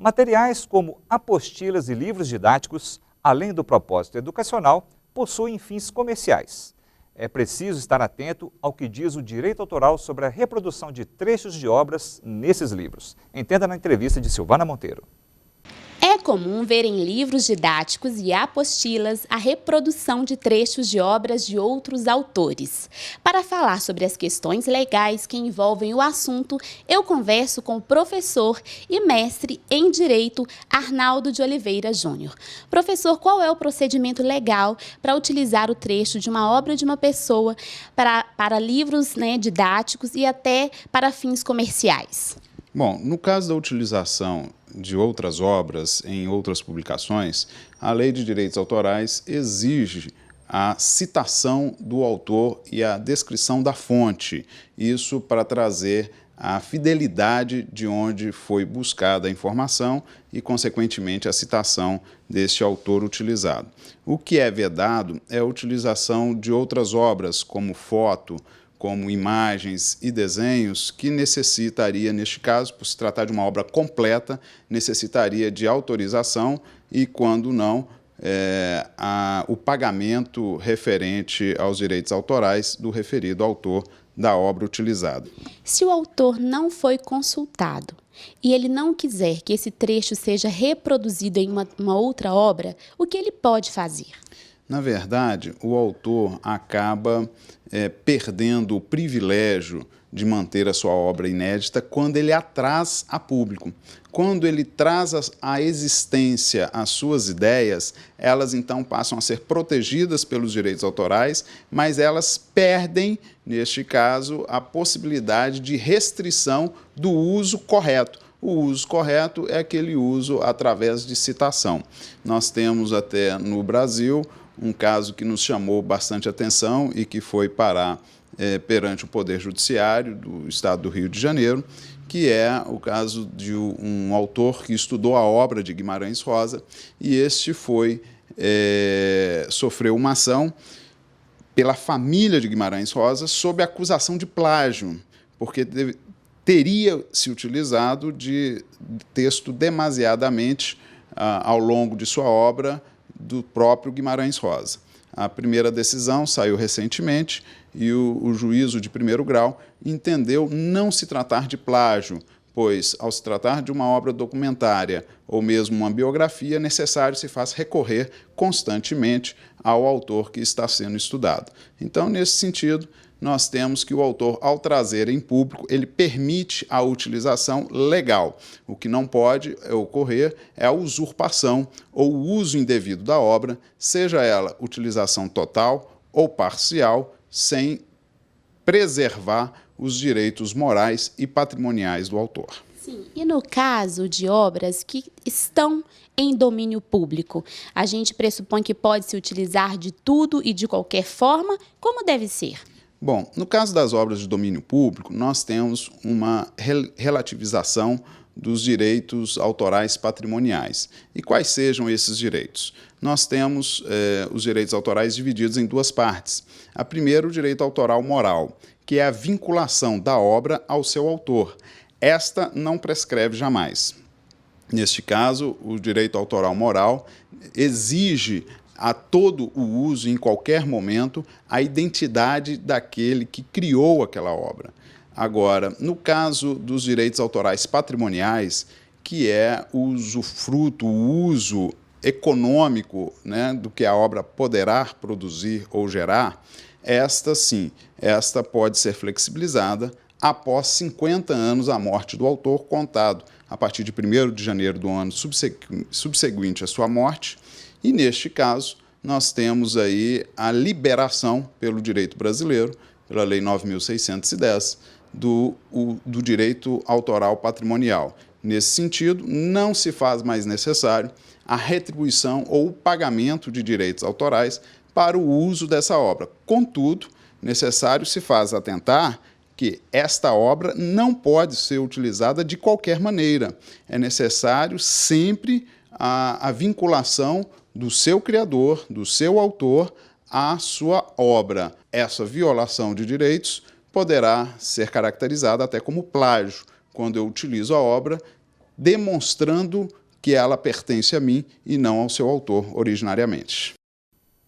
Materiais como apostilas e livros didáticos, além do propósito educacional, possuem fins comerciais. É preciso estar atento ao que diz o direito autoral sobre a reprodução de trechos de obras nesses livros. Entenda na entrevista de Silvana Monteiro. É comum ver em livros didáticos e apostilas a reprodução de trechos de obras de outros autores. Para falar sobre as questões legais que envolvem o assunto, eu converso com o professor e mestre em Direito, Arnaldo de Oliveira Júnior. Professor, qual é o procedimento legal para utilizar o trecho de uma obra de uma pessoa para livros didáticos e até para fins comerciais? Bom, no caso da utilização de outras obras em outras publicações, a Lei de Direitos Autorais exige a citação do autor e a descrição da fonte, isso para trazer a fidelidade de onde foi buscada a informação e, consequentemente, a citação deste autor utilizado. O que é vedado é a utilização de outras obras, como foto, como imagens e desenhos, que necessitaria, neste caso, por se tratar de uma obra completa, necessitaria de autorização e, quando não, o pagamento referente aos direitos autorais do referido autor da obra utilizada. Se o autor não foi consultado e ele não quiser que esse trecho seja reproduzido em uma outra obra, o que ele pode fazer? Na verdade, o autor acaba perdendo o privilégio de manter a sua obra inédita quando ele a traz a público. Quando ele traz à existência as suas ideias, elas então passam a ser protegidas pelos direitos autorais, mas elas perdem, neste caso, a possibilidade de restrição do uso correto. O uso correto é aquele uso através de citação. Nós temos até no Brasil um caso que nos chamou bastante atenção e que foi parar perante o Poder Judiciário do Estado do Rio de Janeiro, que é o caso de um autor que estudou a obra de Guimarães Rosa e este sofreu uma ação pela família de Guimarães Rosa sob acusação de plágio, porque teria se utilizado de texto demasiadamente ao longo de sua obra do próprio Guimarães Rosa. A primeira decisão saiu recentemente e o juízo de primeiro grau entendeu não se tratar de plágio, pois, ao se tratar de uma obra documentária ou mesmo uma biografia, necessário se faz recorrer constantemente ao autor que está sendo estudado. Então, nesse sentido, nós temos que o autor, ao trazer em público, ele permite a utilização legal. O que não pode ocorrer é a usurpação ou o uso indevido da obra, seja ela utilização total ou parcial, sem preservar os direitos morais e patrimoniais do autor. Sim, e no caso de obras que estão em domínio público, a gente pressupõe que pode se utilizar de tudo e de qualquer forma? Como deve ser? Bom, no caso das obras de domínio público, nós temos uma relativização dos direitos autorais patrimoniais. E quais sejam esses direitos? Nós temos os direitos autorais divididos em duas partes. A primeira, o direito autoral moral, que é a vinculação da obra ao seu autor. Esta não prescreve jamais. Neste caso, o direito autoral moral exige a todo o uso, em qualquer momento, a identidade daquele que criou aquela obra. Agora, no caso dos direitos autorais patrimoniais, que é o usufruto, o uso econômico, do que a obra poderá produzir ou gerar, esta pode ser flexibilizada após 50 anos à morte do autor, contado a partir de 1º de janeiro do ano subseguinte à sua morte. E, neste caso, nós temos aí a liberação pelo direito brasileiro, pela Lei 9.610, do direito autoral patrimonial. Nesse sentido, não se faz mais necessário a retribuição ou o pagamento de direitos autorais para o uso dessa obra. Contudo, necessário se faz atentar que esta obra não pode ser utilizada de qualquer maneira. É necessário sempre a vinculação do seu criador, do seu autor, à sua obra. Essa violação de direitos poderá ser caracterizada até como plágio, quando eu utilizo a obra demonstrando que ela pertence a mim e não ao seu autor originariamente.